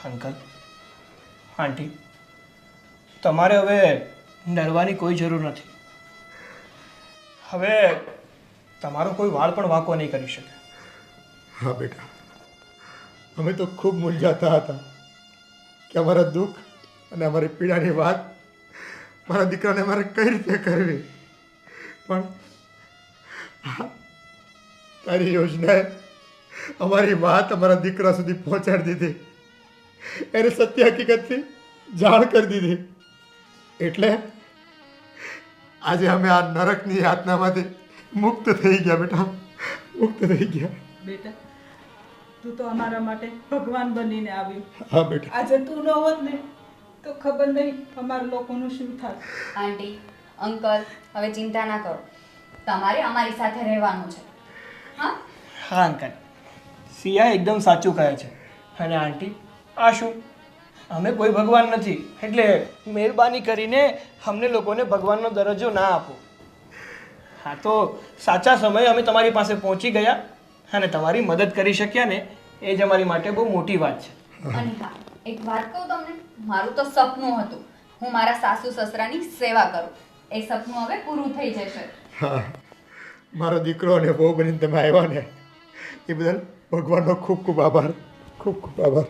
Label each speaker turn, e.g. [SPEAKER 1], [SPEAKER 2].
[SPEAKER 1] Uncle, આંટી, તમારે હવે ડરવાની કોઈ જરૂર નથી. હવે તમારો કોઈ વાળ પણ વાંકો નહીં કરી શકે.
[SPEAKER 2] હા બેટા, અમે તો ખૂબ મૂંઝાતા હતા કે અમારા દુઃખ અને અમારી પીડાની વાત મારા દીકરાને મારે કઈ રીતે કરવી, પણ તારી યોજનાએ અમારી વાત અમારા દીકરા સુધી પહોંચાડી દીધી, એને સત્ય હકીકતથી જાણ કરી દીધી. એટલે આજે અમે આ નરકની યાતનામાંથી મુક્ત થઈ ગયા બેટા, મુક્ત થઈ ગયા.
[SPEAKER 3] બેટા, તું તો અમારા માટે ભગવાન બનીને આવ્યું.
[SPEAKER 2] હા બેટા.
[SPEAKER 3] આજે તું ન હોત ને તો ખબર નહીં અમારા લોકોનું શું થાય.
[SPEAKER 4] આંટી, અંકલ, હવે ચિંતા ના કરો. તમારે અમારી સાથે રહેવાનું છે. હા
[SPEAKER 1] હા અંકલ, સિયા એકદમ સાચું કહે છે. અને આંટી, આ શું, અમે કોઈ ભગવાન નથી, એટલે મહેરબાની કરીને અમને લોકોને ભગવાનનો દરજ્જો ના આપો. હા, તો સાચા સમયે અમે તમારી પાસે પહોંચી ગયા અને તમારી મદદ કરી શક્યા ને, એ જ અમારી માટે બહુ મોટી વાત છે.
[SPEAKER 4] અને હા, એક વાત કહું તમને, મારું તો સપનું હતું હું મારા સાસુ સસરાની સેવા કરું. એ સપનું હવે પૂરું થઈ જશે.
[SPEAKER 2] હા, મારો દીકરો અને બહુ બનીને તમે આવ્યા ને, એ બદલ ભગવાનનો ખૂબ ખૂબ આભાર, ખૂબ ખૂબ આભાર.